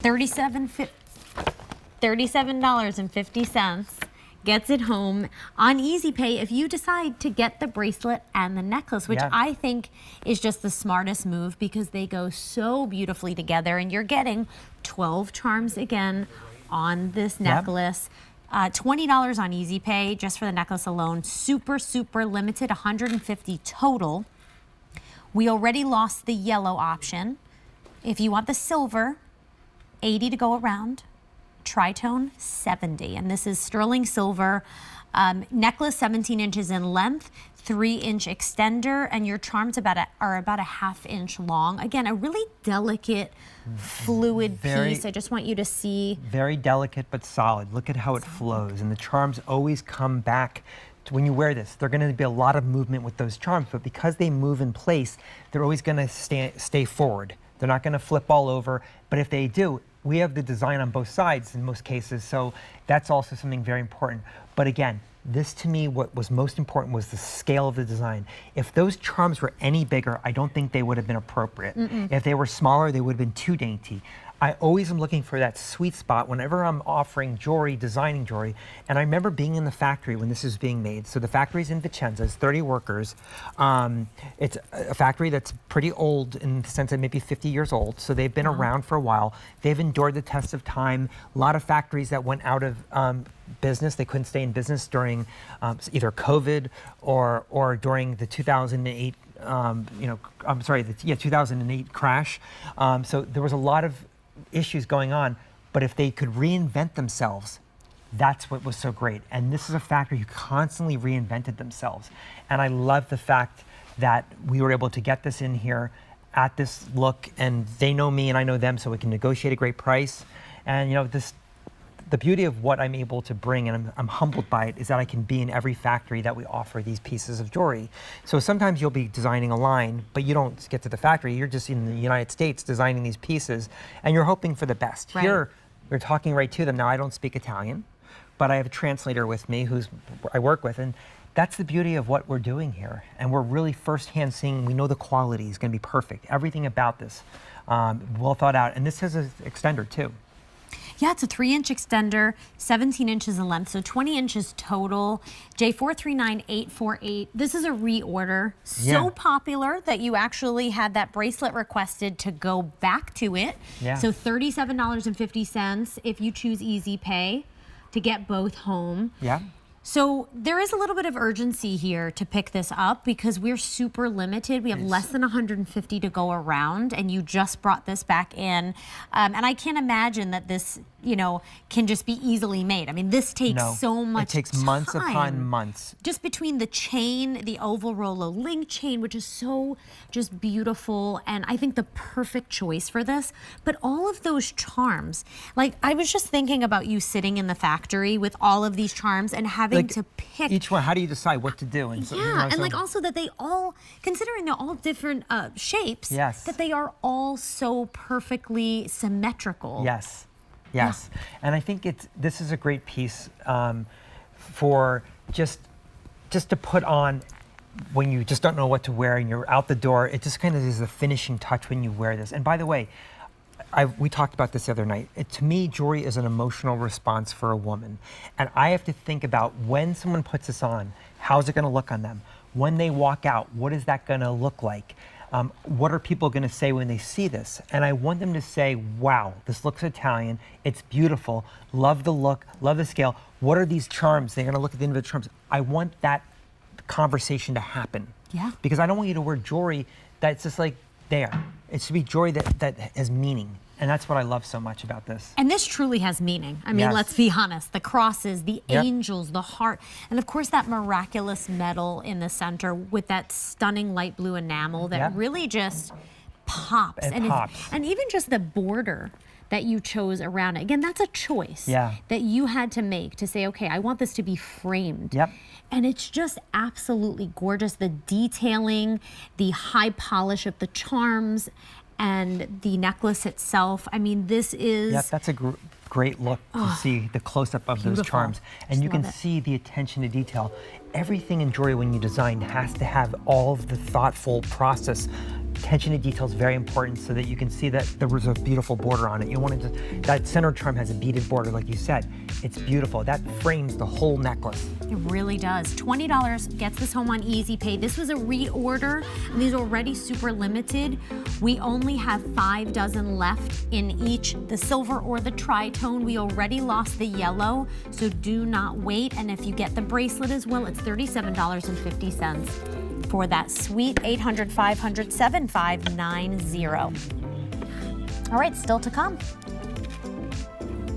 $37.50 gets it home on Easy Pay if you decide to get the bracelet and the necklace, which I think is just the smartest move because they go so beautifully together, and you're getting 12 charms again on this necklace. $20 on Easy Pay just for the necklace alone. Super, super limited, 150 total. We already lost the yellow option. If you want the silver, 80 to go around. Tritone, 70. And this is sterling silver. Necklace, 17 inches in length, 3-inch extender, and your charms are about a ½ inch long. Again, a really delicate, fluid piece. I just want you to see. Very delicate but solid. Look at how it flows, and the charms always come back. When you wear this, there's going to be a lot of movement with those charms, but because they move in place, they're always going to stay forward. They're not going to flip all over, but if they do, we have the design on both sides in most cases, so that's also something very important. But again, this to me, what was most important was the scale of the design. If those charms were any bigger, I don't think they would have been appropriate. If they were smaller, they would have been too dainty. I always am looking for that sweet spot whenever I'm offering jewelry, designing jewelry. And I remember being in the factory when this is being made. So the factory's in Vicenza, it's 30 workers. It's a factory that's pretty old in the sense that maybe 50 years old. So they've been around for a while. They've endured the test of time. A lot of factories that went out of business, they couldn't stay in business during either COVID or during the 2008 2008 crash. So there was a lot of issues going on, but if they could reinvent themselves, that's what was so great. And this is a factory who constantly reinvented themselves. And I love the fact that we were able to get this in here at this look, and they know me and I know them, so we can negotiate a great price. And the beauty of what I'm able to bring, and I'm humbled by it, is that I can be in every factory that we offer these pieces of jewelry. So sometimes you'll be designing a line, but you don't get to the factory. You're just in the United States designing these pieces, and you're hoping for the best. Right. Here, we're talking right to them. Now, I don't speak Italian, but I have a translator with me I work with, and that's the beauty of what we're doing here. And we're really firsthand seeing, we know the quality is going to be perfect. Everything about this, well thought out. And this has an extender, too. Yeah, it's a 3-inch extender, 17 inches in length, so 20 inches total. J439848. This is a reorder. So popular that you actually had that bracelet requested to go back to it. So $37.50 if you choose Easy Pay to get both home. So there is a little bit of urgency here to pick this up because we're super limited. We have less than 150 to go around, and you just brought this back in. And I can't imagine that this, can just be easily made. I mean, this takes so much time. It takes months upon months. Just between the chain, the oval Rolo link chain, which is so just beautiful, and I think the perfect choice for this. But all of those charms, like I was just thinking about you sitting in the factory with all of these charms and having to pick each one. How do you decide what to do? And and also that they all, considering they're all different shapes, that they are all so perfectly symmetrical. And I think this is a great piece for just to put on when you just don't know what to wear and you're out the door. It just kind of is a finishing touch when you wear this. And by the way, we talked about this the other night. To me, jewelry is an emotional response for a woman. And I have to think about when someone puts this on, how's it going to look on them? When they walk out, what is that going to look like? What are people going to say when they see this? And I want them to say, wow, this looks Italian. It's beautiful. Love the look. Love the scale. What are these charms? They're going to look at the individual charms. I want that conversation to happen. Because I don't want you to wear jewelry that's just like there. It should be jewelry that has meaning. And that's what I love so much about this. And this truly has meaning. I mean, let's be honest. The crosses, the angels, the heart, and of course that miraculous metal in the center with that stunning light blue enamel that really just pops. And even just the border that you chose around it. Again, that's a choice that you had to make to say, okay, I want this to be framed. And it's just absolutely gorgeous. The detailing, the high polish of the charms, and the necklace itself. I mean, this is... that's a great look to see the close-up of those charms. And you can see the attention to detail. Everything in jewelry when you design has to have all of the thoughtful process attention to detail is very important so that you can see that there was a beautiful border on it. You want to that center charm has a beaded border, like you said. It's beautiful. That frames the whole necklace. It really does. $20 gets this home on Easy Pay. This was a reorder, and these are already super limited. We only have 5 dozen left in each, the silver or the tritone. We already lost the yellow, so do not wait. And if you get the bracelet as well, it's $37.50 for that sweet 800-500-7590. All right, still to come.